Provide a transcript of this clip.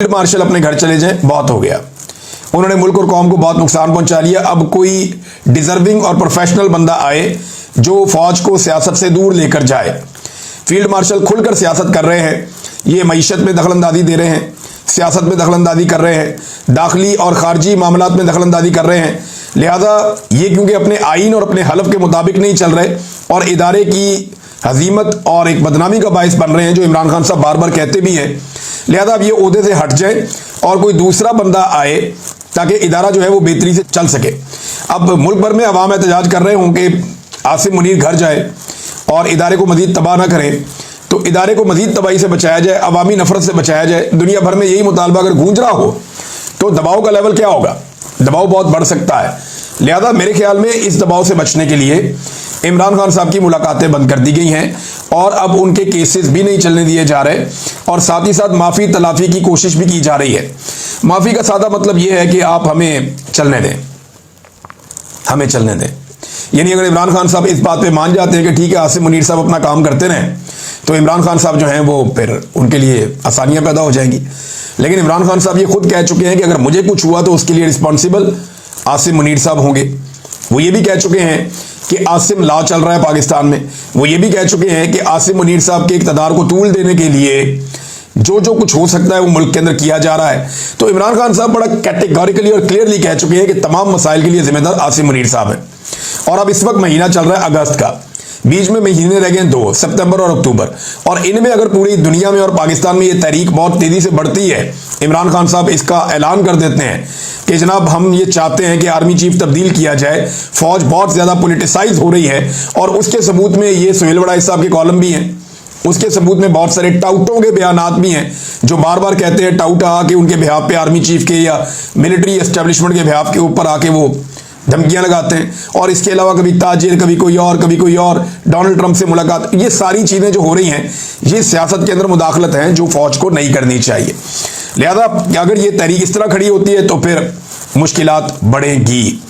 Field marshal अपने घर चले जाएं, बहुत हो गया। उन्होंने मुल्क और कौम को बहुत नुकसान पहुंचा लिया। अब कोई डिजर्विंग और प्रोफेशनल बंदा आए जो फौज को सियासत से दूर लेकर जाए। फील्ड मार्शल खुलकर सियासत कर रहे हैं, ये मईशत में दखलंदाजी दे रहे हैं, सियासत में दखलंदाजी कर रहे हैं, दाखिली और खारजी मामलात में दखलंदाजी कर रहे हैं। लिहाजा ये क्योंकि अपने आइन और अपने हलफ के मुताबिक नहीं चल रहे और इदारे की हजीमत और एक बदनामी का बायस बन रहे हैं, जो इमरान खान साहब बार बार कहते भी हैं। लिहाजा अब ये ओहदे से हट जाए और कोई दूसरा बंदा आए ताकि इदारा जो है वो बेहतरी से चल सके। अब मुल्क भर में अवाम एहतजाज कर रहे हों कि आसिम मुनीर घर जाए और इदारे को मजीद तबाह ना करें, तो इदारे को मजीद तबाही से बचाया जाए, अवामी नफरत से बचाया जाए। दुनिया भर में यही मुतालबा अगर गूंज रहा हो तो दबाव का लेवल क्या होगा? दबाव बहुत बढ़ सकता है। लिहाजा मेरे ख्याल में इस दबाव से बचने के लिए इमरान खान साहब की मुलाकातें बंद कर दी गई हैं और अब उनके केसेस भी नहीं चलने दिए जा रहे और साथ ही साथ माफ़ी तलाफी की कोशिश भी की जा रही है। माफ़ी का सादा मतलब यह है कि आप हमें चलने दें, हमें चलने दें। यानी अगर इमरान खान साहब इस बात पे मान जाते हैं कि ठीक है आसिम मुनीर साहब अपना काम करते रहें, तो इमरान खान साहब जो हैं वो फिर उनके लिए आसानियां पैदा हो जाएंगी। लेकिन इमरान खान साहब ये खुद कह चुके हैं कि अगर मुझे कुछ हुआ तो उसके लिए रिस्पॉन्सिबल आसिम मुनीर साहब होंगे। वो ये भी कह चुके हैं कि आसिम लॉ चल रहा है पाकिस्तान में। वो ये भी कह चुके हैं कि आसिम मुनीर साहब के इक़्तिदार को तूल देने के लिए जो जो कुछ हो सकता है वो मुल्क के अंदर किया जा रहा है। तो इमरान खान साहब बड़ा कैटेगोरिकली और क्लियरली कह चुके हैं कि तमाम मसाइल के लिए जिम्मेदार आसिम मुनीर साहब हैं। और अब इस वक्त महीना चल रहा है अगस्त का, बीच में महीने रह गए 2, सितंबर और अक्टूबर, और इनमें अगर पूरी दुनिया में और पाकिस्तान में ये तहरीक बहुत तेजी से बढ़ती है, इमरान खान साहब इसका ऐलान कर देते हैं कि जनाब हम ये चाहते हैं कि आर्मी चीफ तब्दील किया जाए, फौज बहुत ज्यादा पोलिटिसाइज हो रही है, और उसके सबूत में ये सुहेल वड़ाई साहब के कॉलम भी हैं, उसके सबूत में बहुत सारे टाउटों के बयानात भी हैं जो बार बार कहते हैं टाउट आके उनके बिहाफ पे आर्मी चीफ के या मिलिट्री एस्टेब्लिशमेंट के बिहाफ के ऊपर आके वो धमकियां लगाते हैं। और इसके अलावा कभी ताजिर, कभी कोई और, डोनाल्ड ट्रंप से मुलाकात, ये सारी चीजें जो हो रही हैं ये सियासत के अंदर मुदाखलत हैं जो फौज को नहीं करनी चाहिए। लिहाजा अगर ये तहरीक इस तरह खड़ी होती है तो फिर मुश्किलात बढ़ेंगी।